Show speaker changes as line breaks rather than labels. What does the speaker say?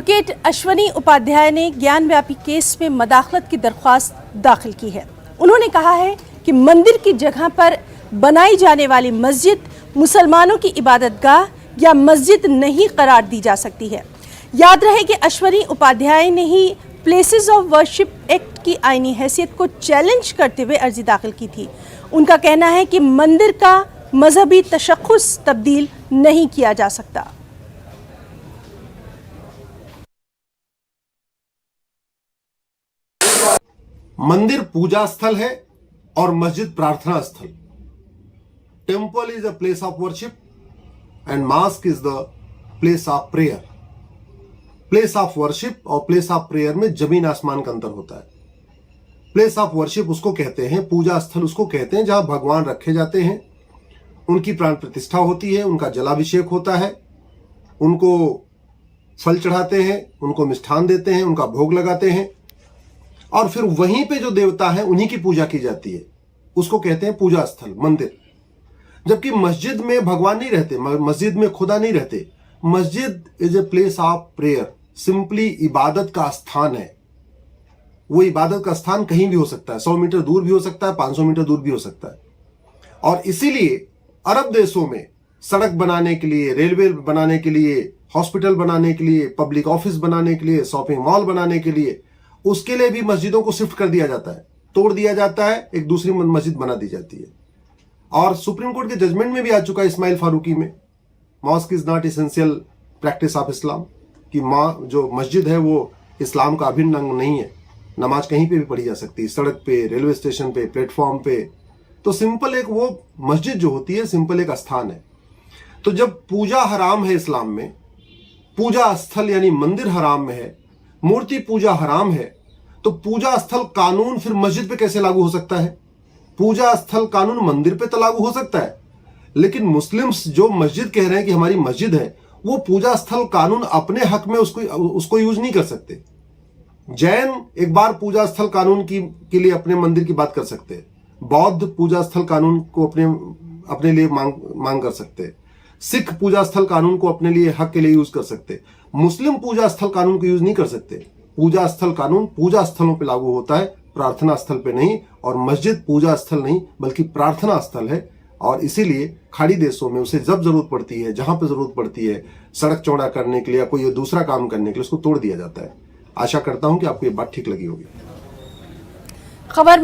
Advocate Ashwani Upadhyay ने ज्ञान व्यापी केस में मदाखलत की दरख्वास्त दाखिल की है। उन्होंने कहा है कि मंदिर की जगह पर बनाई जाने वाली मस्जिद मुसलमानों की इबादतगाह या मस्जिद नहीं करार दी जा सकती है। याद रहे कि अश्वनी उपाध्याय ने ही प्लेसेस ऑफ वर्शिप एक्ट की आईनी हैसियत को चैलेंज करते हुए अर्जी दाखिल की थी। उनका कहना है कि मंदिर का मजहबी तशख्खुस तब्दील नहीं किया जा सकता।
मंदिर पूजा स्थल है और मस्जिद प्रार्थना स्थल। Temple is a place of worship and mask is the place of prayer. Place of worship और प्लेस ऑफ प्रेयर में जमीन आसमान का अंतर होता है। प्लेस ऑफ वर्शिप उसको कहते हैं, पूजा स्थल उसको कहते हैं जहां भगवान रखे जाते हैं, उनकी प्राण प्रतिष्ठा होती है, उनका जलाभिषेक होता है, उनको फल चढ़ाते हैं, उनको मिष्ठान देते हैं, उनका भोग लगाते हैं और फिर वहीं पे जो देवता है उन्हीं की पूजा की जाती है। उसको कहते हैं पूजा स्थल, मंदिर। जबकि मस्जिद में भगवान नहीं रहते, मस्जिद में खुदा नहीं रहते। मस्जिद is a place of prayer, simply इबादत का स्थान है। वो इबादत का स्थान कहीं भी हो सकता है, 100 मीटर दूर भी हो सकता है, 500 मीटर दूर भी हो सकता है। और इसीलिए अरब देशों में सड़क बनाने के लिए, रेलवे बनाने के लिए, हॉस्पिटल बनाने के लिए, पब्लिक ऑफिस बनाने के लिए, शॉपिंग मॉल बनाने के लिए, उसके लिए भी मस्जिदों को शिफ्ट कर दिया जाता है, तोड़ दिया जाता है, एक दूसरी मस्जिद बना दी जाती है। और सुप्रीम कोर्ट के जजमेंट में भी आ चुका है इस्माइल फारूकी में, mask is not essential practice of Islam, कि जो मस्जिद है वो इस्लाम का अभिन्न अंग नहीं है। नमाज कहीं पे भी पढ़ी जा सकती है, सड़क पे, रेलवे स्टेशन पे, प्लेटफॉर्म पे। तो सिंपल एक वो मस्जिद जो होती है सिंपल एक स्थान है। तो जब पूजा हराम है इस्लाम में, पूजा स्थल यानी मंदिर हराम में है, मूर्ति पूजा हराम है, तो पूजा स्थल कानून फिर मस्जिद पे कैसे लागू हो सकता है? पूजा स्थल कानून मंदिर पे तो लागू हो सकता है, लेकिन मुस्लिम्स जो मस्जिद कह रहे हैं कि हमारी मस्जिद है, वो पूजा स्थल कानून अपने हक में उसको यूज नहीं कर सकते। जैन एक बार पूजा स्थल कानून के लिए अपने मंदिर की बात कर सकते हैं, बौद्ध पूजा स्थल कानून को अपने लिए मांग कर सकते हैं, सिख पूजा स्थल कानून को अपने लिए हक के लिए यूज कर सकते, मुस्लिम पूजा स्थल कानून को यूज नहीं कर सकते। पूजा स्थल कानून पूजा स्थलों पे लागू होता है, प्रार्थना स्थल पे नहीं। और मस्जिद पूजा स्थल नहीं बल्कि प्रार्थना स्थल है। और इसीलिए खाड़ी देशों में उसे जब जरूरत पड़ती है, जहां पे जरूरत पड़ती है, सड़क चौड़ा करने के लिए या कोई दूसरा काम करने के लिए, उसको तोड़ दिया जाता है। आशा करता हूं कि आपको ये बात ठीक लगी होगी।
खबर